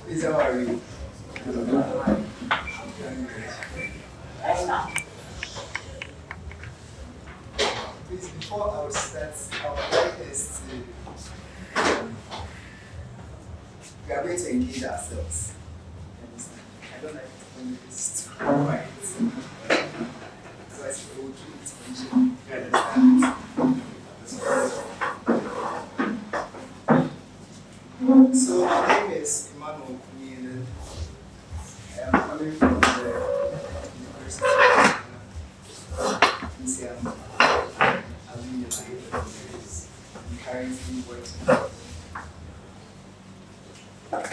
Please, how are you? Please, before I will start, our like is we are going to engage ourselves. You understand? I don't like it when it's too quiet. So I say, oh, keep it tension. You understand? So my name is Emmanuel Kumien. I am coming from the University of Ghana. I'm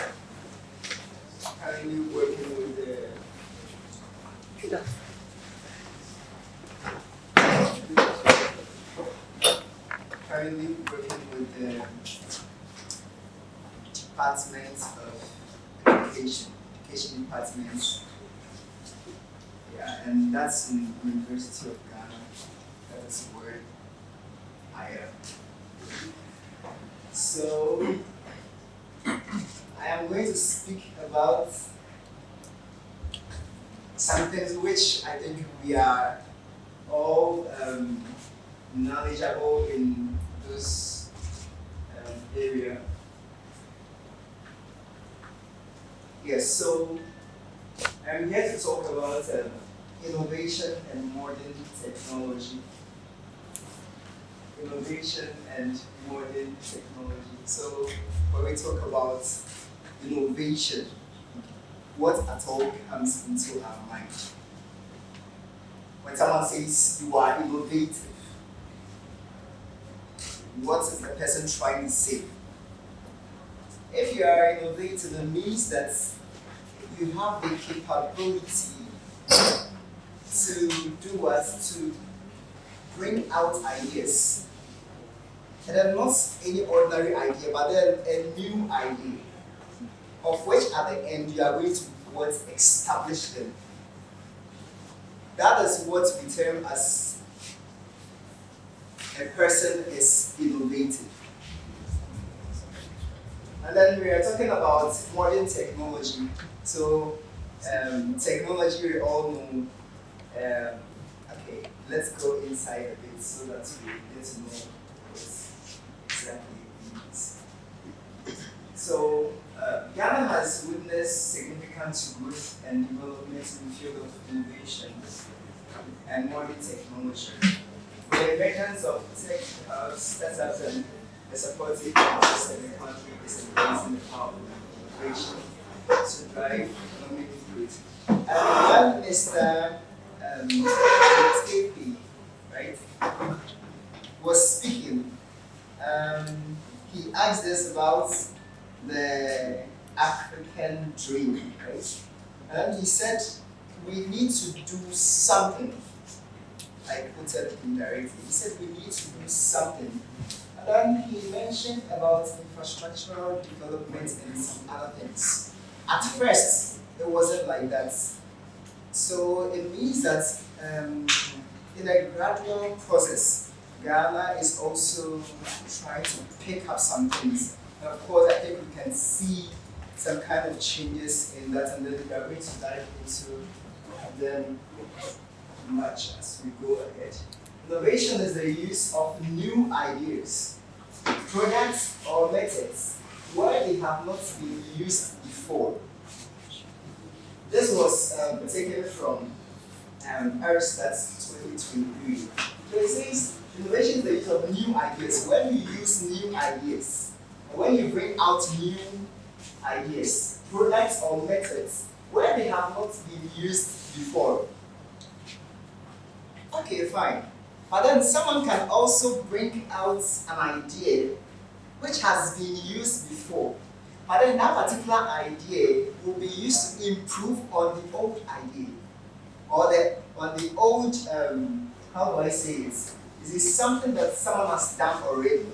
currently working with the Department of Education Department. Yeah, and that's in the University of Ghana. That is where I am. So I am going to speak about some things which I think we are all knowledgeable in this area. Yes, so I'm here to talk about innovation and modern technology. Innovation and modern technology. So when we talk about innovation, what at all comes into our mind? When someone says you are innovative, what is the person trying to say? If you are innovative, it means that you have the capability to do what? To bring out ideas. And then not any ordinary idea, but then a new idea, of which at the end you are going to what? Establish them. That is what we term as a person is innovative. And then we are talking about modern technology. So technology we all know. Okay, let's go inside a bit so that we get to know what exactly it means. So Ghana has witnessed significant growth and development in the field of innovation and modern technology. The emergence of tech startups and the supportive interest in the country is increasing the power of innovation to drive economic growth. And when Mr. Tepe, right, was speaking, he asked us about the African dream, right? And he said we need to do something. I quoted indirectly. He said we need to do something. And then he mentioned about infrastructural development and some other things. At first, it wasn't like that. So it means that in a gradual process, Ghana is also trying to pick up some things. And of course, I think we can see some kind of changes in that, and then we are going to dive into them much as we go ahead. Innovation is the use of new ideas, products, or methods where they have not been used before. This was taken from Aristotle 2023. So it says innovation is the use of new ideas. When you use new ideas, or when you bring out new ideas, products, or methods where they have not been used before. Okay, fine. But then someone can also bring out an idea which has been used before. But then that particular idea will be used to improve on the old idea. Or on the old, how do I say it? Is it something that someone has done already?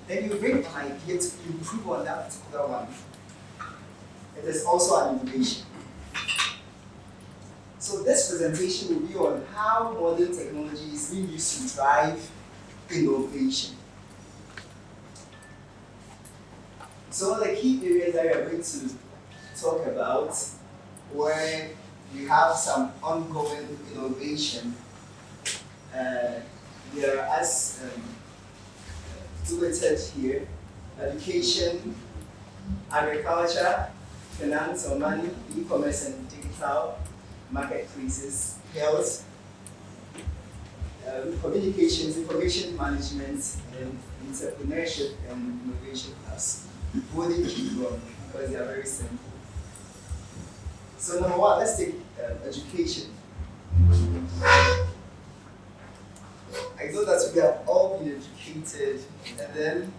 Then you bring an idea to improve on that particular one. It is also an innovation. So this presentation will be on how modern technology is being used to drive innovation. So the key areas that we are going to talk about, where you have some ongoing innovation. There are as bulleted here: education, agriculture, finance or money, e-commerce and digital marketplaces, health, communications, information management, and entrepreneurship and innovation class. Wouldn't keep going because they are very simple. So number one, let's take education. I know that we have all been educated, and then,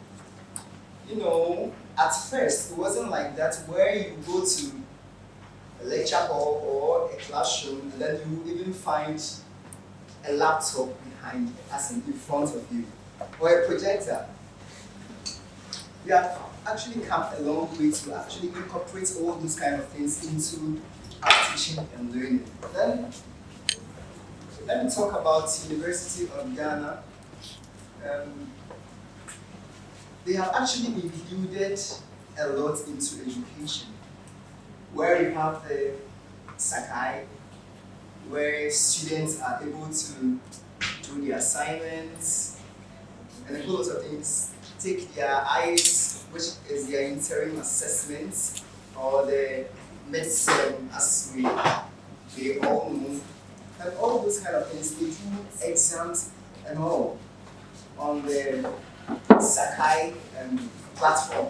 at first it wasn't like that, where you go to a lecture hall or a classroom, and then you even find a laptop behind, as in front of you, or a projector. We have actually come a long way to actually incorporate all those kind of things into our teaching and learning. Then, let me talk about University of Ghana. They have actually included a lot into education, where you have the Sakai, where students are able to do their assignments and a whole lot of things, take their IELTS, which is their interim assessment, or the midterm, as we all know, and all those kind of things. They do exams and all on the Sakai platform.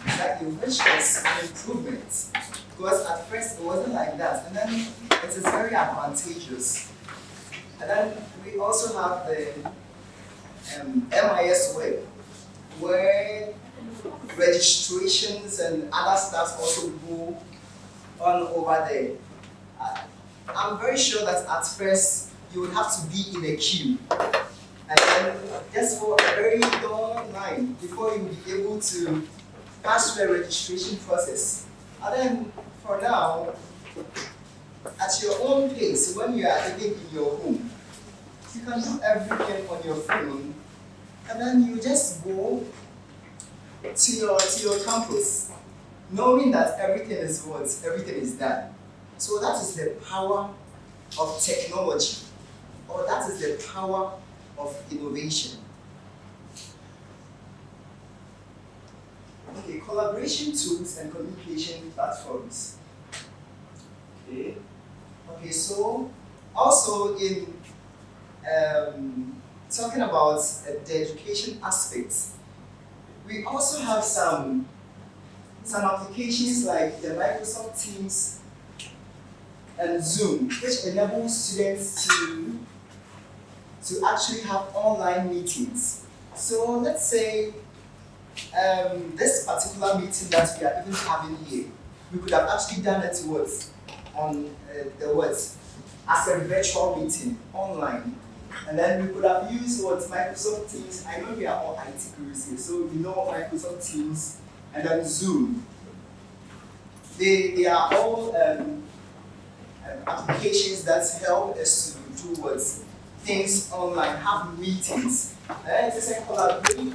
Exactly, which is an improvement, because at first it wasn't like that, and then it is very advantageous. And then we also have the MIS web, where registrations and other stuff also go on over there. I'm very sure that at first you would have to be in a queue, and then just for a very long line before you will be able to pass through the registration process. And then for now, at your own pace, when you are living in your home, you can do everything on your phone, and then you just go to your campus, knowing that everything is done. So that is the power of technology, or that is the power of innovation. Okay, collaboration tools and communication platforms. Okay, so also in talking about the education aspects, we also have some applications like the Microsoft Teams and Zoom, which enable students to actually have online meetings. So let's say this particular meeting that we are even having here, we could have actually done it on as a virtual meeting online, and then we could have used Microsoft Teams. I know we are all IT gurus here, so we know Microsoft Teams and then Zoom. They are all applications that help us to do things online, have meetings. It is a collaborative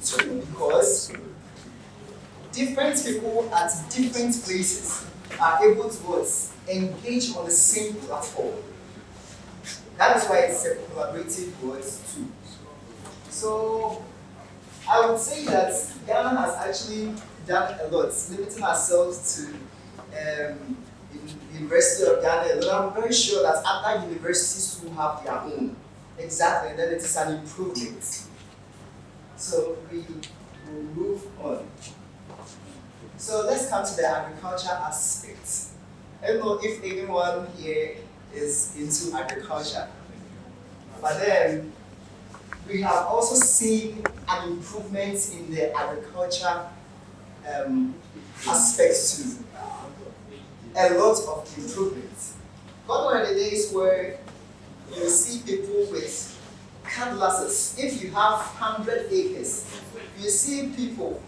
tool, because different people at different places are able to engage on the same platform. That is why it's a collaborative tool. So I would say that Ghana has actually done a lot, limiting ourselves to University of Ghana. And I'm very sure that other universities will have their own. Exactly, and then it is an improvement. So we will move on. So let's come to the agriculture aspect. I don't know if anyone here is into agriculture, but then we have also seen an improvement in the agriculture aspect too. A lot of improvements. Gone are the days where you see people with cutlasses. If you have 100 acres, you see people,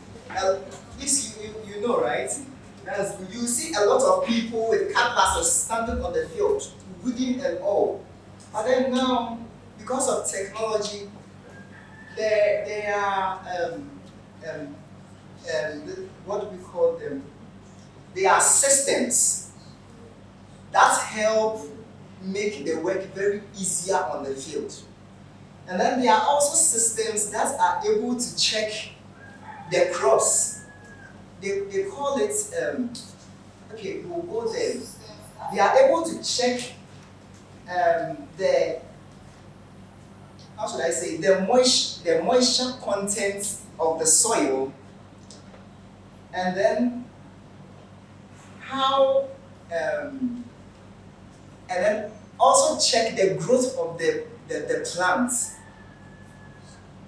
this you know, right? You see a lot of people with cutlasses standing on the field, weeding and all. But then now, because of technology, there are what do we call them? There are systems that help make the work very easier on the field. And then there are also systems that are able to check the crops. They call it, okay, we'll go there. They are able to check the, how should I say, the moisture content of the soil, and then how, and then also check the growth of the plants.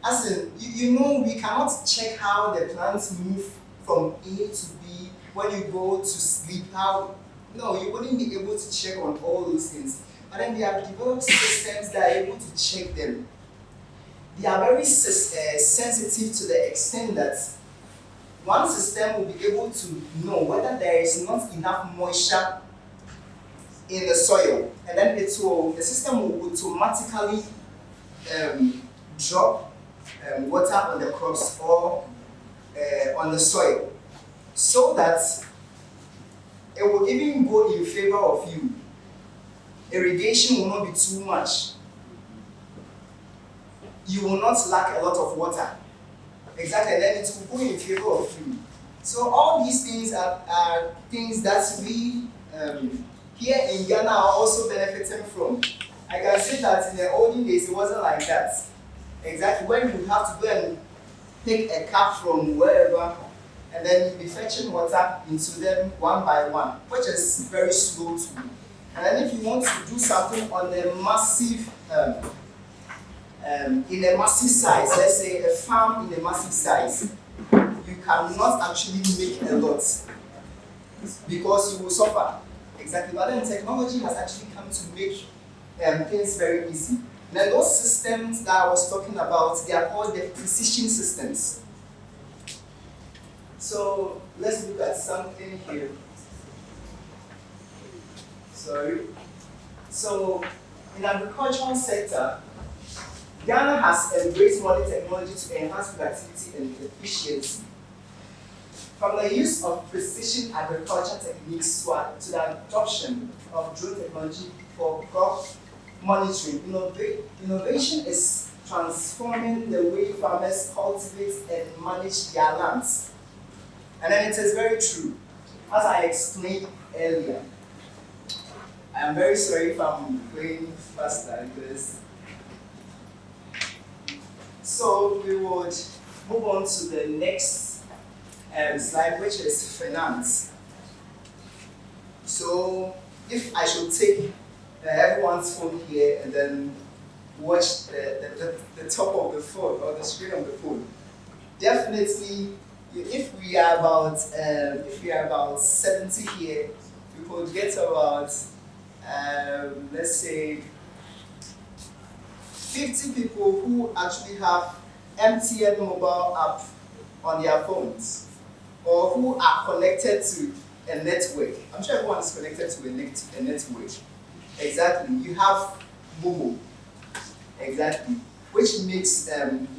As in, you know, we cannot check how the plants move from A to B when you go to sleep. How, no, you wouldn't be able to check on all those things. But then they have developed systems that are able to check them. They are very sensitive to the extent that one system will be able to know whether there is not enough moisture in the soil, and then the system will automatically drop water on the crops or on the soil, so that it will even go in favor of you. Irrigation will not be too much. You will not lack a lot of water. Exactly, then it will go in favor of you. So all these things are things that we here in Ghana are also benefiting from. I can say that in the olden days it wasn't like that. Exactly, when you have to go and take a cup from wherever and then you'll be fetching water into them one by one, which is very slow too. And then if you want to do something on a massive, in a massive size, let's say a farm in a massive size, you cannot actually make a lot because you will suffer. Exactly, but then technology has actually come to make things very easy. Now those systems that I was talking about, they are called the precision systems. So let's look at something here. Sorry. So in agricultural sector, Ghana has embraced modern technology to enhance productivity and efficiency. From the use of precision agriculture techniques to the adoption of drone technology for crop monitoring, innovation is transforming the way farmers cultivate and manage their lands. And then it is very true. As I explained earlier, I am very sorry if I'm going faster because. So we would move on to the next slide, which is finance. So if I should take everyone's phone here and then watch the top of the phone or the screen of the phone, definitely if we are about 70 here, we could get about let's say 50 people who actually have MTN mobile app on their phones, or who are connected to a network. I'm sure everyone is connected to a network. Exactly. You have Momo. Exactly. Which makes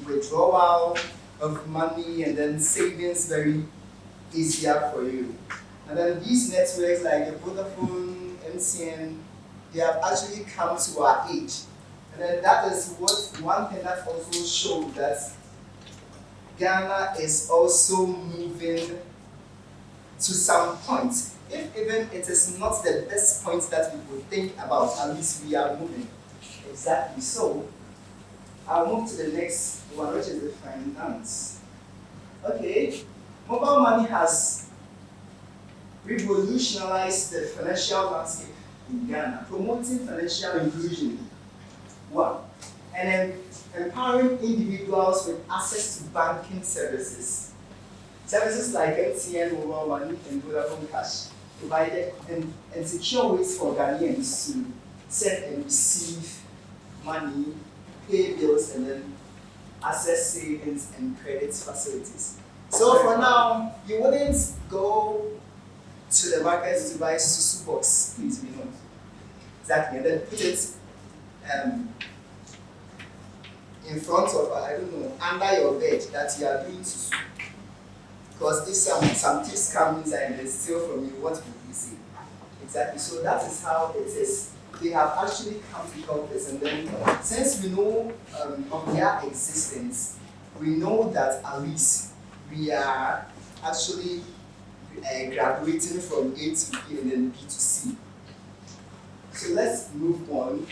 withdrawal of money and then savings very easier for you. And then these networks like the Vodafone, MTN, they have actually come to our age. And then that is one thing that also shows that Ghana is also moving to some point. If even it is not the best point that we would think about, at least we are moving. Exactly. So I'll move to the next one, which is the finance. Okay. Mobile money has revolutionized the financial landscape in Ghana, promoting financial inclusion. One, and then empowering individuals with access to banking services. Services like MTN, mobile money, and Vodafone Cash provided and secure ways for Ghanaians to send and receive money, pay bills, and then access savings and credit facilities. So for now, you wouldn't go to the market to buy Susu box, please, we know. Exactly, and then put it in front of, I don't know, under your bed that you are doing Susu. Because if some thieves come inside and they steal from you, what will you say? Exactly. So that is how it is. They have actually come to help us, and then since we know of their existence, we know that at least we are actually graduating from A to B and then B to C. So let's move on.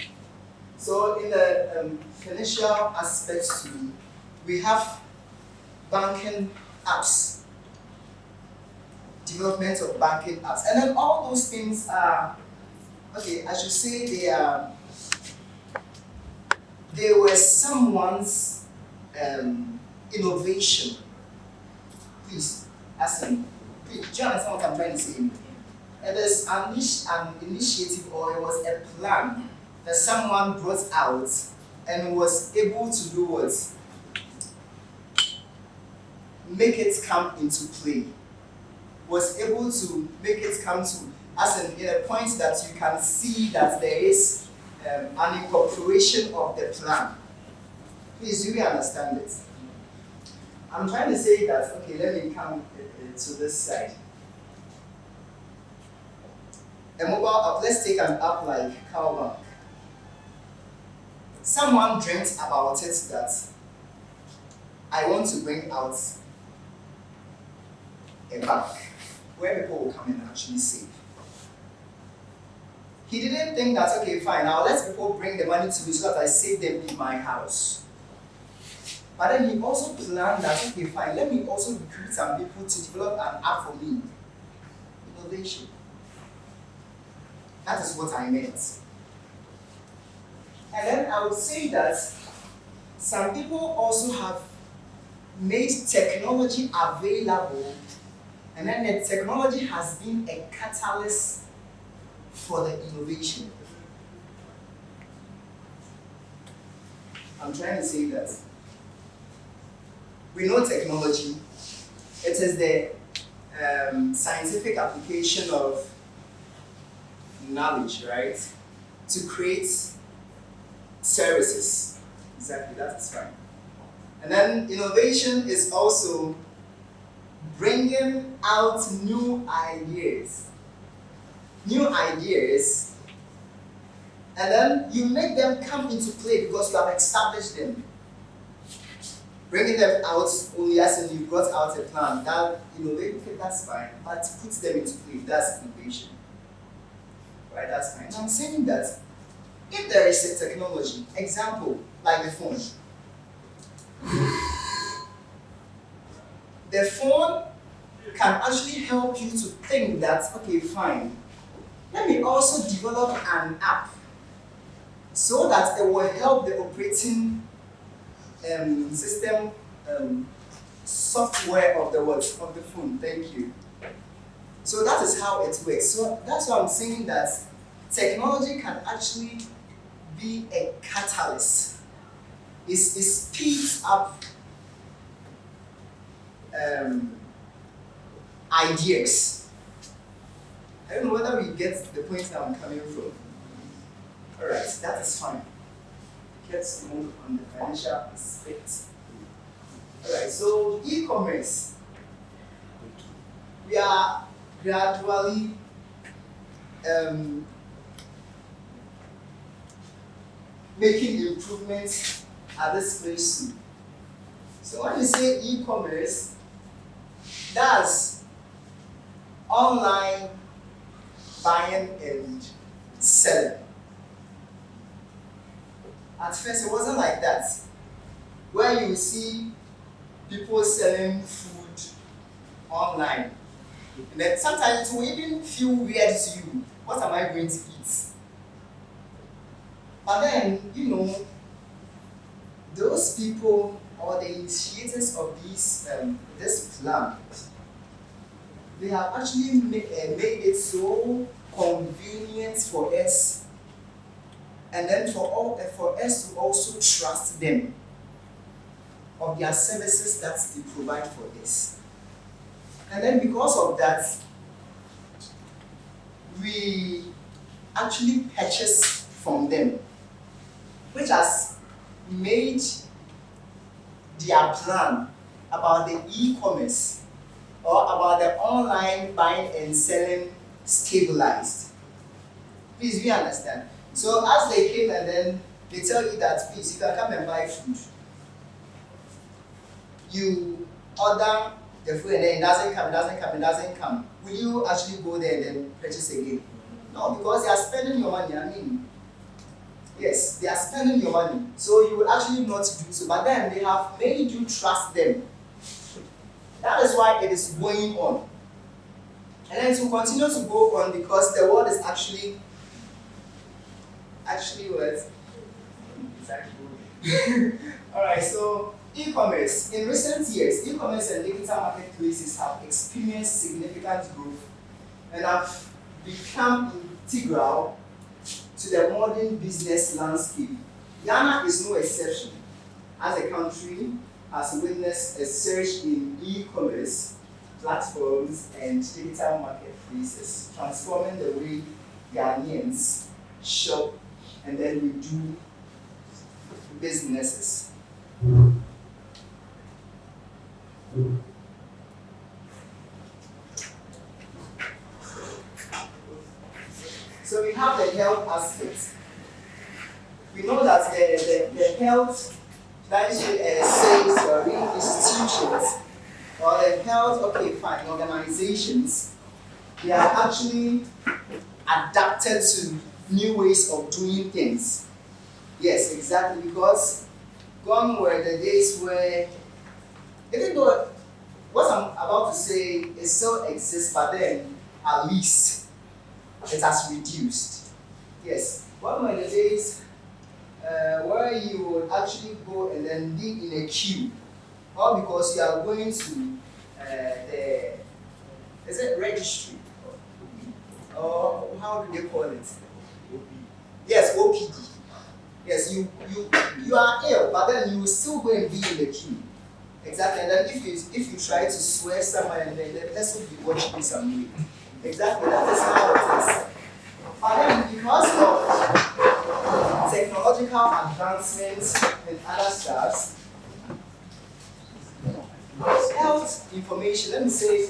So in the financial aspects too, we have banking apps, development of banking apps, and then all those things are, okay, I should say they were someone's innovation. Please, please, do you understand what I'm trying to say? It is an initiative, or it was a plan that someone brought out and was able to do what? Make it come into play. Was able to make it come to, as in a point that you can see that there is an incorporation of the plan. Please, do you understand it? I'm trying to say that, okay, let me come to this side. A mobile app, let's take an app like Cowbank. Someone dreamt about it that I want to bring out a bank where people will come in and actually save. He didn't think that, okay, fine, now let people bring the money to me so that I save them in my house. But then he also planned that, okay, fine, let me also recruit some people to develop an app for me. Innovation. That is what I meant. And then I would say that some people also have made technology available, and then the technology has been a catalyst for the innovation. I'm trying to say that we know technology. It is the scientific application of knowledge, right? To create services. Exactly, that is fine. And then innovation is also bringing out new ideas. New ideas, and then you make them come into play because you have established them. Bringing them out only as in you brought out a plan, that innovate, okay, that's fine, but put them into play, that's innovation. Right, that's fine. I'm saying that if there is a technology, example, like the phone. The phone can actually help you to think that, okay, fine, let me also develop an app so that it will help the operating system software of the phone. Thank you. So that is how it works. So that's why I'm saying that technology can actually be a catalyst. It speeds up ideas. I don't know whether we get the point that I'm coming from. Alright, that is fine. Let's move on the financial aspect. Alright, so e-commerce. We are gradually making improvements at this place too. So when you say e-commerce, that's online buying and selling. At first, it wasn't like that, where you see people selling food online. And then sometimes it will even feel weird to you. What am I going to eat? But then, those people or the initiators of this plan, they have actually made it so convenient for us, and then for us to also trust them of their services that they provide for us. And then because of that, we actually purchase from them, which has made their plan about the e-commerce or about the online buying and selling stabilized? Please, we understand. So as they came and then they tell you that, please, you can come and buy food. You order the food and then it doesn't come. Will you actually go there and then purchase again? No, because they are spending your money. I mean, yes, they are spending your money. So you will actually not do so. But then they have made you trust them. That is why it is going on. And then it will continue to go on because the world is actually what? Alright, so e-commerce. In recent years, e-commerce and digital marketplaces have experienced significant growth and have become integral to the modern business landscape. Ghana is no exception, as a country has witnessed a surge in e-commerce platforms and digital marketplaces, transforming the way Ghanaians shop and then we do businesses. So we have the health aspect. We know that the health that is says institutions or the health, organizations, they are actually adapted to new ways of doing things. Yes, exactly, because gone were the days where, even though what I'm about to say it still exists, but then at least it has reduced. Yes, gone were the days where you would actually go and then be in a queue, or because you are going to is it registry? Or how do they call it? Yes, OPD. Yes, you are ill, but then you will still go and be in the queue. Exactly, and then if you try to swear somewhere and then the person will be watching you some way. Exactly, that is how it is. But then because of technological advancements and other stuff, health information, let me say,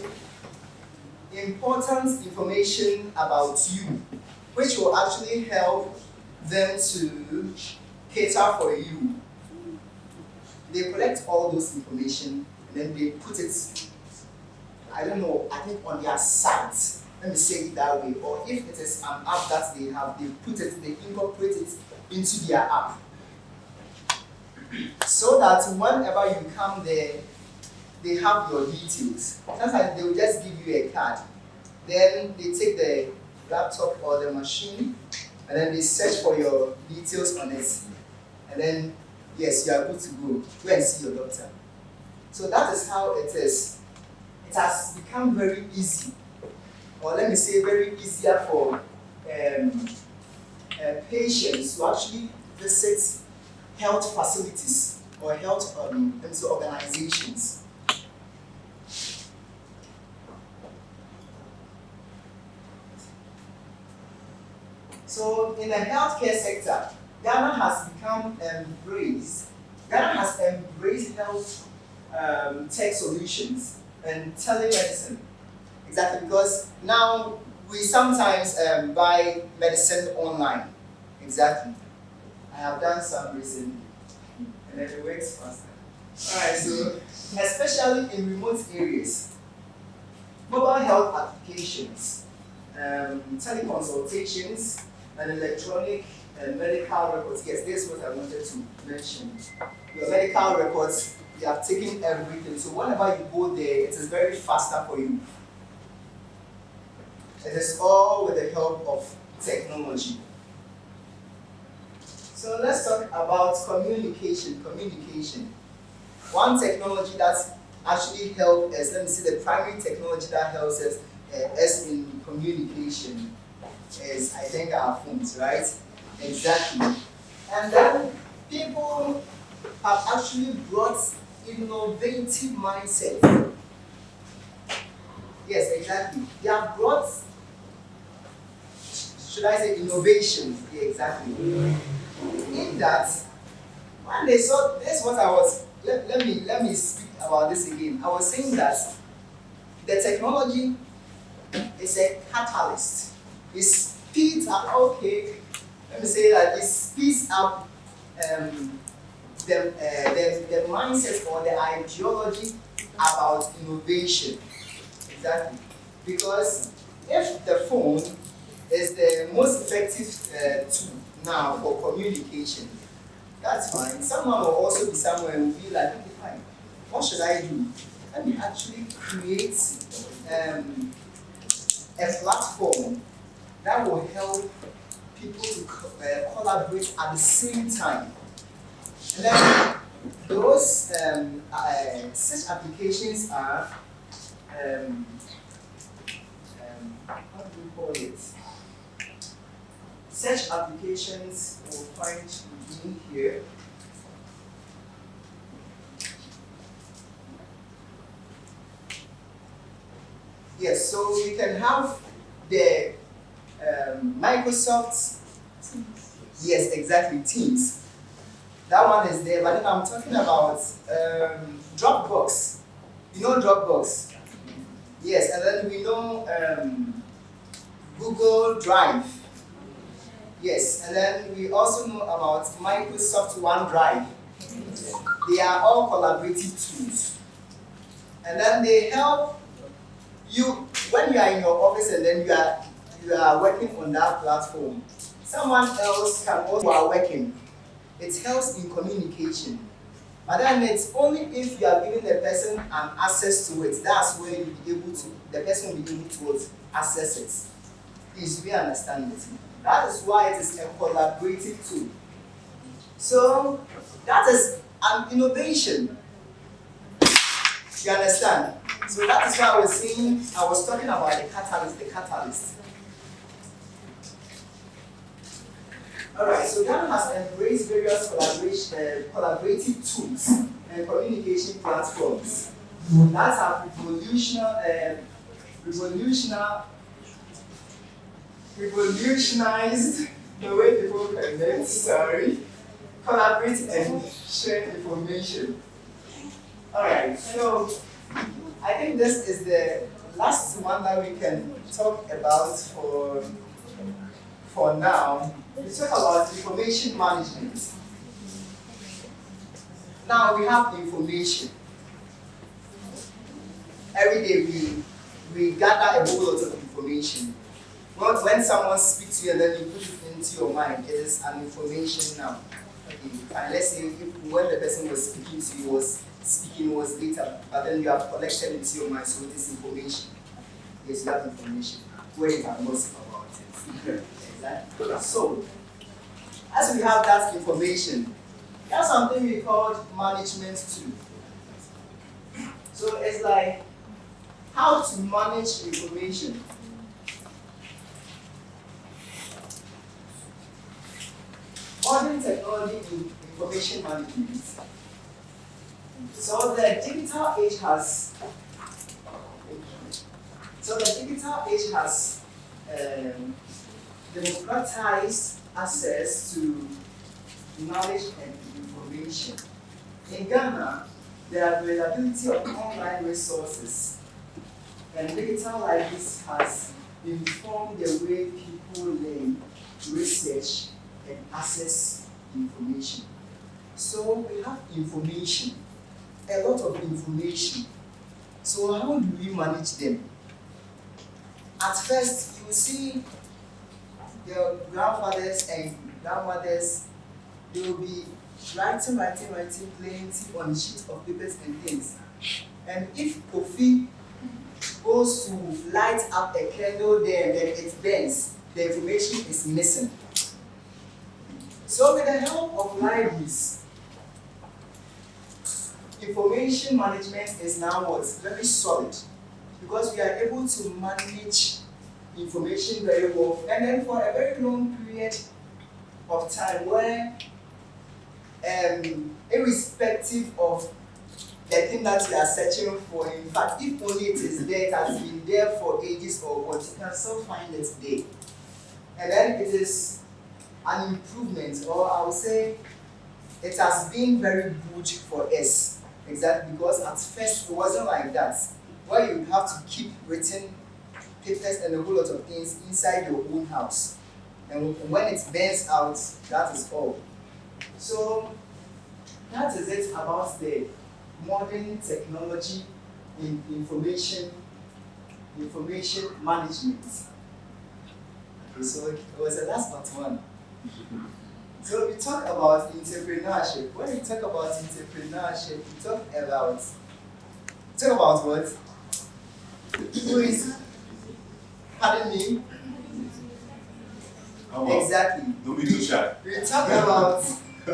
important information about you, which will actually help them to cater for you. They collect all those information and then they put it, I don't know, I think on their site. Let me say it that way. Or if it is an app that they have, they put it, they incorporate it into their app. So that whenever you come there, they have your details. Sometimes they will just give you a card. Then they take the laptop or the machine and then they search for your details on it. And then, yes, you are good to go. Go and see your doctor. So that is how it is. It has become very easy, or let me say very easier for patients to actually visit health facilities or health organizations. So in the healthcare sector, Ghana has embraced health tech solutions and telemedicine. Exactly, because now we sometimes buy medicine online. Exactly. I have done some recently, and then it works faster. Alright, so especially in remote areas, mobile health applications, teleconsultations, and electronic and medical records. Yes, this is what I wanted to mention. Your medical records, they have taken everything. So whenever you go there, it is very faster for you. It is all with the help of technology. So let's talk about communication. One technology that actually helps us, let me see, the primary technology that helps us in communication is, I think, our phones, right? Exactly. And then people have actually brought innovative mindset. Yes, exactly. They have brought, should I say, innovations? Yeah, exactly. In that, when they saw this, what I was, let me speak about this again. I was saying that the technology is a catalyst. It speeds up, okay, let me say that it speeds up the mindset or the ideology about innovation. Exactly. Because if the phone is the most effective tool now for communication, that's fine. Someone will also be somewhere and will be like, okay, fine, what should I do? Let me actually create a platform that will help people to collaborate at the same time. And then those such applications are how do you call it? Such applications will find in here. Yes, so we can have the Microsoft Teams. Yes, exactly, Teams. That one is there, but then I'm talking about Dropbox. You know Dropbox? Yes, and then we know Google Drive. Yes, and then we also know about Microsoft OneDrive. They are all collaborative tools. And then they help you, when you are in your office and then you are working on that platform, someone else can also are working. It helps in communication. But then it's only if you are giving the person an access to it, that's where you'll be able to, the person will be able to access it. Please, we understand it. That is why it is a collaborative tool. So that is an innovation. You understand? So that is why I was talking about the catalyst. Alright, so Ghana has embraced various collaborative tools and communication platforms that have revolutionized the way people connect, collaborate and share information. Alright, so I think this is the last one that we can talk about for now. We talk about information management. Now we have information. Every day we gather a whole lot of information. Not when someone speaks to you and then you put it into your mind, it is an information now. Okay. And let's say when the person was speaking to you was data, but then you have collected into your mind, so it is information. Yes, you have information. Where you can gossip about it. Exactly. So, as we have that information, there's something we call management tool. So it's like how to manage information. Modern technology in information management. So the digital age has democratized access to knowledge and information. In Ghana, the availability of online resources and digital libraries has informed the way people learn, research, and access information. So we have information, a lot of information. So how do we manage them? At first, you see the grandfathers and grandmothers, they will be writing plenty on sheets of papers and things. And if Kofi goes to light up a candle there and then it burns, the information is missing. So with the help of libraries, information management is now what? Very solid. Because we are able to manage information very well, and then for a very long period of time where irrespective of the thing that you are searching for, in fact, if only it is there, it has been there for ages or what, you can still find it there. And then it is an improvement, or I would say it has been very good for us. Exactly, because at first it wasn't like that. where you have to keep written papers and a whole lot of things inside your own house. And when it burns out, that is all. So that is it about the modern technology in information management. Okay, so it was the last but one. So we talk about entrepreneurship. When we talk about entrepreneurship, we talk about what? Who is? Pardon me? Exactly. Don't be too shy. We talk about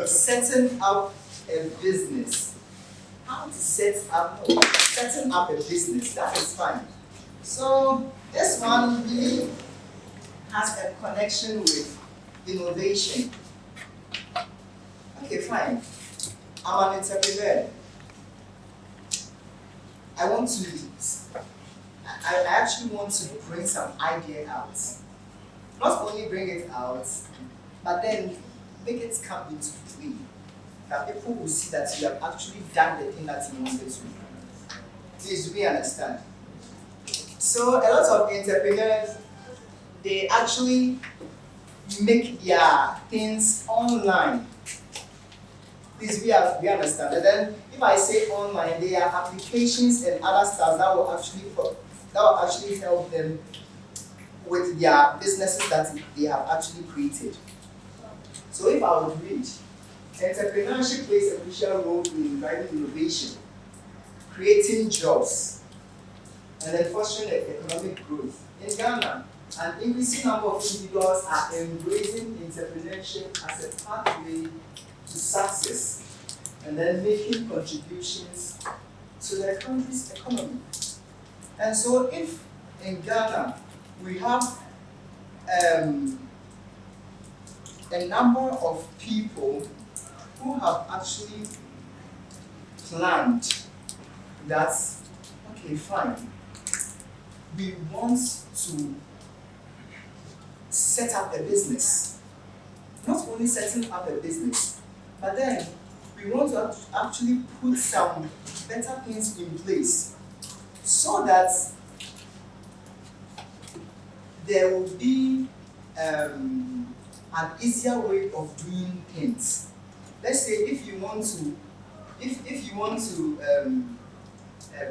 setting up a business. How to setting up a business. That is fine. So this one really has a connection with innovation. Okay, fine. I'm an entrepreneur. I actually want to bring some idea out. Not only bring it out, but then make it come into play. That people will see that you have actually done the thing that you wanted to. Please, do we understand? So a lot of entrepreneurs, they actually make their things online. Please, we understand. And then if I say online, there are applications and other stuff that will actually help them with their businesses that they have actually created. So if I would read, entrepreneurship plays a crucial role in driving innovation, creating jobs, and then fostering economic growth. In Ghana, an increasing number of individuals are embracing entrepreneurship as a pathway to success, and then making contributions to the country's economy. And so if in Ghana we have a number of people who have actually planned that, okay, fine, we want to set up a business. Not only setting up a business, but then we want to actually put some better things in place so that there will be an easier way of doing things. Let's say if you want to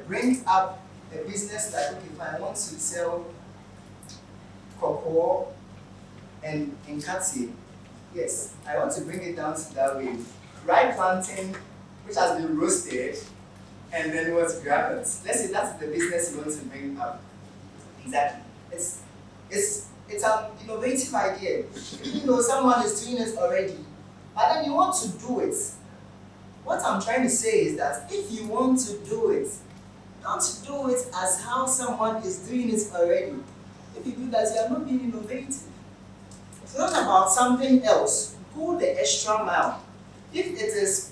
bring up a business like, okay, if I want to sell cocoa and Katie, yes, I want to bring it down to that way. Rye plantain, which has been roasted, and then what's granules. Let's say that's the business you want to bring up. Exactly. It's an innovative idea. Even though someone is doing it already, but then you want to do it. What I'm trying to say is that if you want to do it, don't do it as how someone is doing it already. If you do that, you are not being innovative. It's not about something else. Go the extra mile. If it is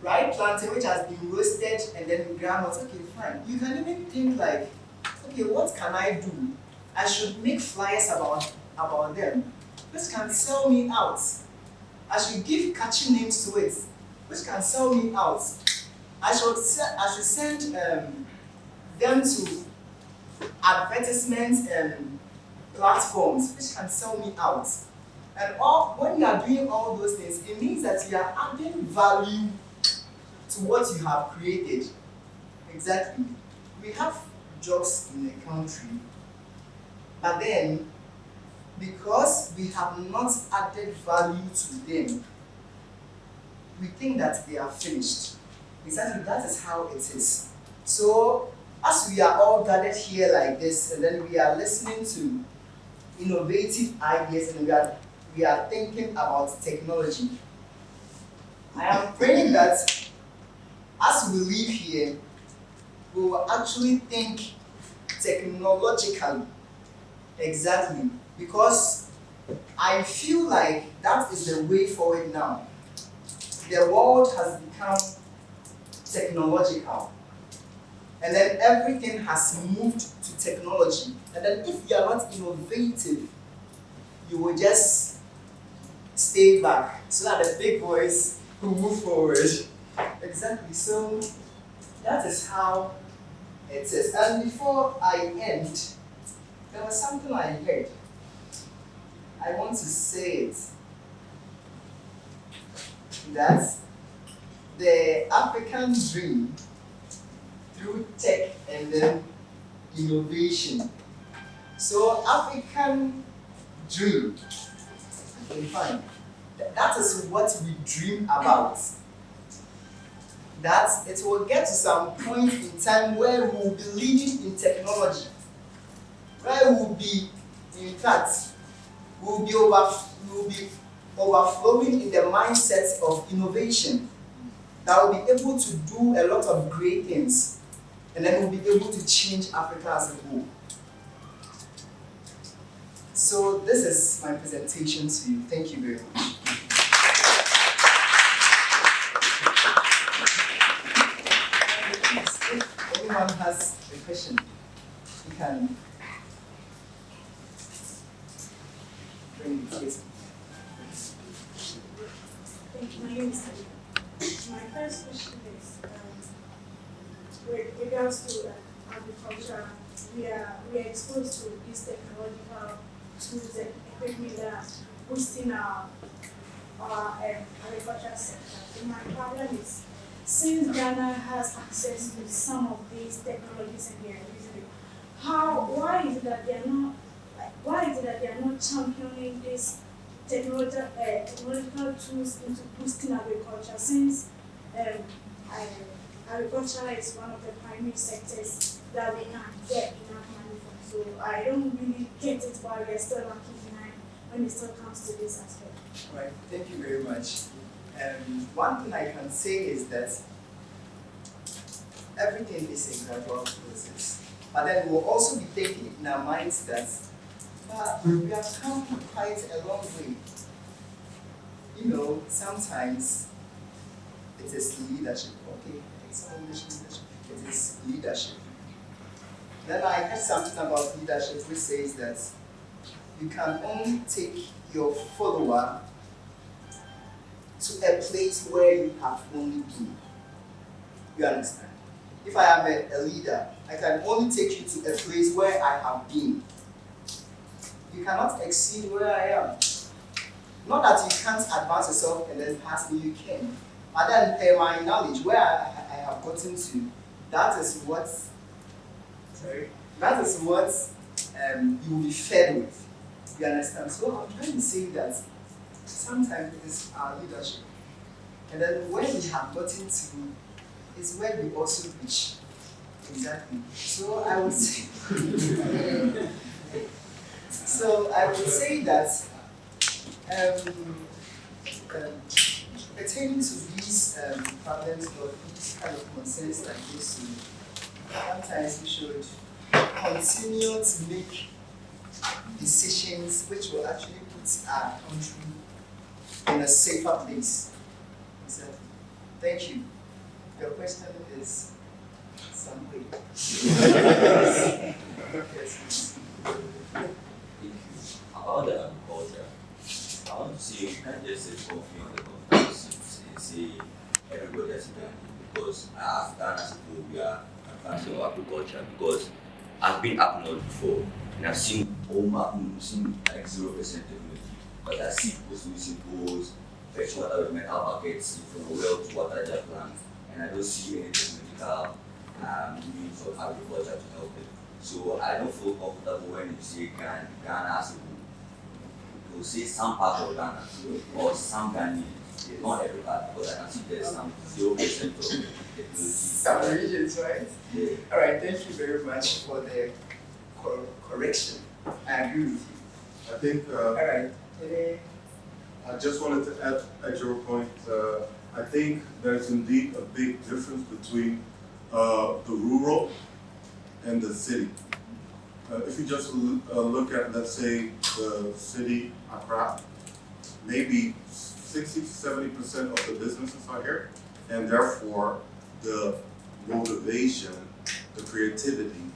rye plantain which has been roasted and then granules, okay, fine. You can even think like, okay, what can I do? I should make flyers about them, which can sell me out. I should give catchy names to it, which can sell me out. I should send them to advertisement platforms, which can sell me out. And when you are doing all those things, it means that you are adding value to what you have created. Exactly. We have jobs in the country, but then because we have not added value to them, we think that they are finished. Exactly, that is how it is. So as we are all gathered here like this, and then we are listening to innovative ideas, and we are thinking about technology, I am praying that as we leave here, we will actually think technologically. Exactly. Because I feel like that is the way forward now. The world has become technological. And then everything has moved to technology. And then if you are not innovative, you will just stay back so that the big boys will move forward. Exactly. So that is how it is. And before I end, there was something I heard. I want to say it. That the African dream through tech and then innovation. So African dream, okay, fine. That is what we dream about. That it will get to some point in time where we will be leading in technology, where we will be, in fact, we will be overflowing in the mindset of innovation, that will be able to do a lot of great things, and then we'll be able to change Africa as a whole. So this is my presentation to you. Thank you very much. If anyone has a question, you can bring it. Yes. Thank you. My name is Alina. My first question is with regards to agriculture. We are exposed to these technological tools and equipment that are boosting our agriculture sector. So my problem is, since Ghana has access to some of these technologies and they are using it, why is it that they are not championing these technological tools into boosting agriculture, since agriculture is one of the primary sectors that we can get enough money from. So I don't really get it why we are still lagging behind when it still comes to this aspect. Right, thank you very much. One thing I can say is that everything is a gradual process. But then we'll also be taking it in our minds that we have come quite a long way. You know, sometimes it is leadership. Okay, it's not leadership, it is leadership. Then I heard something about leadership which says that you can only take your follower to a place where you have only been. You understand? If I am a leader, I can only take you to a place where I have been. You cannot exceed where I am. Not that you can't advance yourself and then pass me, you can. But then my knowledge, where I have gotten to, that is what you will be fed with. You understand? So I'm trying to say that sometimes it is our leadership. And then when we have gotten to, is where we also reach. Exactly. So I would say that pertaining to these problems or these kind of concerns like this, sometimes we should continue to make decisions which will actually put our country in a safer place. Exactly. Thank you. Your question is some way. Yes. About the agriculture, I want to say you can't just say coffee on the conference and say everybody has done it, because as Ghana people, we are advancing our agriculture, because I've been up north before and I've seen seen like 0% technology, but I see people using pools, fetch water with metal buckets from a well to water their plants, and I don't see any technological means of agriculture to help them. So I don't feel comfortable when you say Ghana as a whole. You say some part of Ghana or some Ghanaians, not every part, because I can see there's some 0% of technology. Some regions, right? Yeah. All right, thank you very much for the correction. I agree with you. I think All right. I just wanted to add your point. I think there's indeed a big difference between the rural and the city. If you just look at, let's say, the city, Accra, maybe 60 to 70% of the businesses are here, and therefore the motivation, the creativity,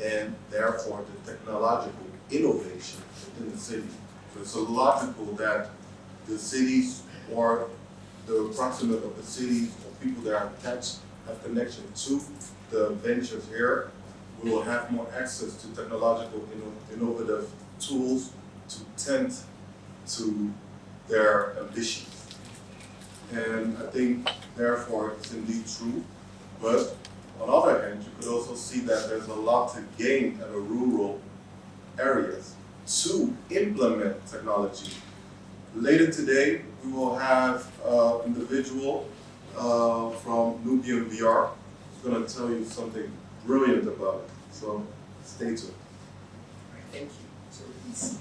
and therefore the technological innovation in the city. So it's so logical that the cities or the proximate of the cities or people that are attached have connection to the ventures here we will have more access to technological innovative tools to tend to their ambitions. And I think, therefore, it's indeed true. But on the other hand, you could also see that there's a lot to gain at a rural areas to implement technology. Later today, we will have an individual from Nubian VR who's going to tell you something brilliant about it. So stay tuned. All right, thank you. So please,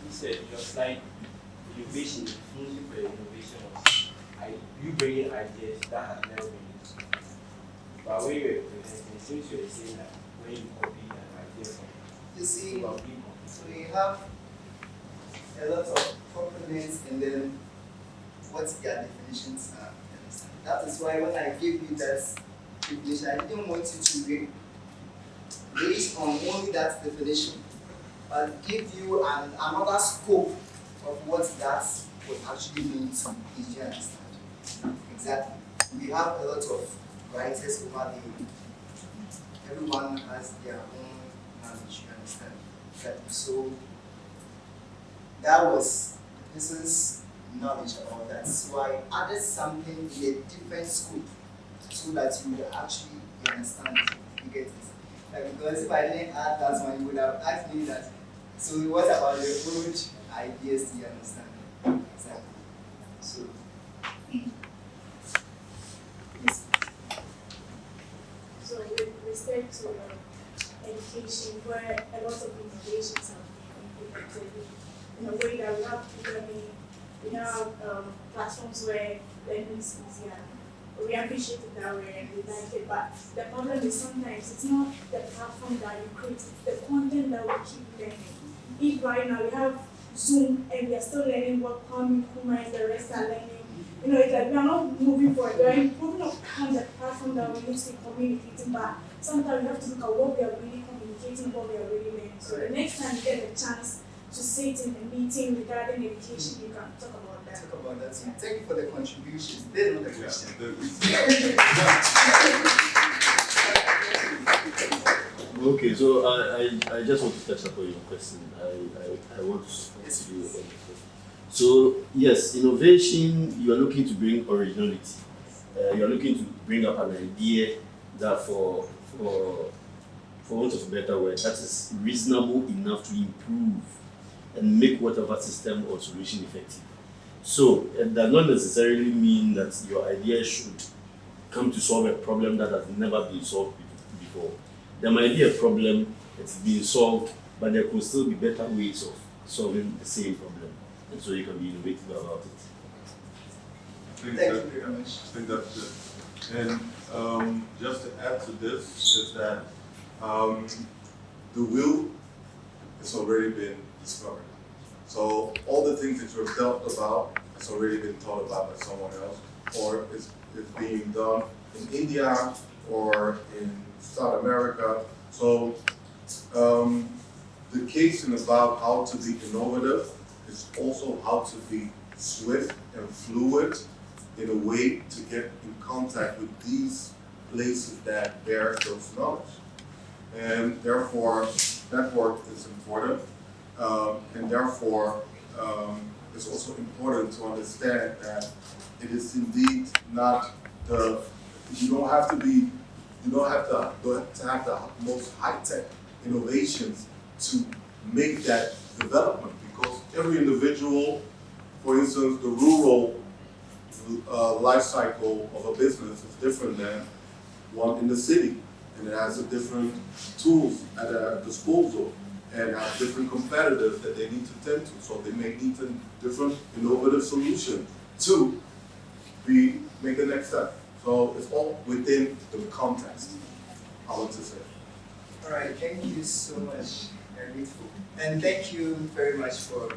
You said in your slide, innovation, only for innovation was you bringing ideas that have never been used. But when you're presenting, it seems you're saying that when you copy an idea from you see, about people. so we have a lot of components and then what their definitions are. You understand? That is why when I gave you that definition, I didn't want you to read based on only that definition, but give you another scope of what that would actually mean to you. Do you understand? Exactly. We have a lot of writers over there. Everyone has their own knowledge, you understand? Exactly. So that was the person's knowledge about that. So I added something in a different scope so that you would actually understand it. You get it? Like, because if I didn't add that one, you would have asked me that. So what about the old ideas? Do you understand? Exactly. So yes. So with respect to education, where a lot of innovations have been implemented in a way that we have learning, we have platforms where learning is easier. We appreciate it that way and we like it, but the problem is sometimes it's not the platform that you create, it's the content that we keep learning. If right now we have Zoom and we are still learning what Kwame Nkrumah and the rest are learning, you know, it's like we are not moving forward. We are improving upon the platform that we used to communicating, but sometimes we have to look at what we are really communicating, what we are really learning. So the next time you get the chance to sit in a meeting regarding education, you can talk about that. Talk about that. So thank you for the contributions. There's not a question. Okay, so I just want to touch upon your question. I want to support you on the question. So yes, innovation, you are looking to bring originality. You are looking to bring up an idea that for want of a better word, that is reasonable enough to improve and make whatever system or solution effective. So it does not necessarily mean that your idea should come to solve a problem that has never been solved before. There might be a problem that's being solved, but there could still be better ways of solving the same problem. And so you can be innovative about it. Thank you very much. I think that's good. And just to add to this is that the will has already been discovered. So all the things that you've thought about has already been thought about by someone else, or is being done in India or in South America. So the case in about how to be innovative is also how to be swift and fluid in a way to get in contact with these places that bear those knowledge. And therefore, that work is important. And therefore, it's also important to understand that it is indeed not you don't have to have the most high-tech innovations to make that development, because every individual, for instance, the rural life cycle of a business is different than one in the city, and it has a different tools at their disposal and have different competitors that they need to tend to. So they may need a different innovative solution to make the next step. So it's all within the context, I want to say. All right, thank you so much. Very grateful. And thank you very much for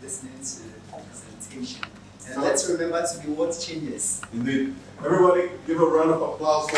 listening to the presentation. And let's remember to be what changes. Indeed. Everybody give a round of applause for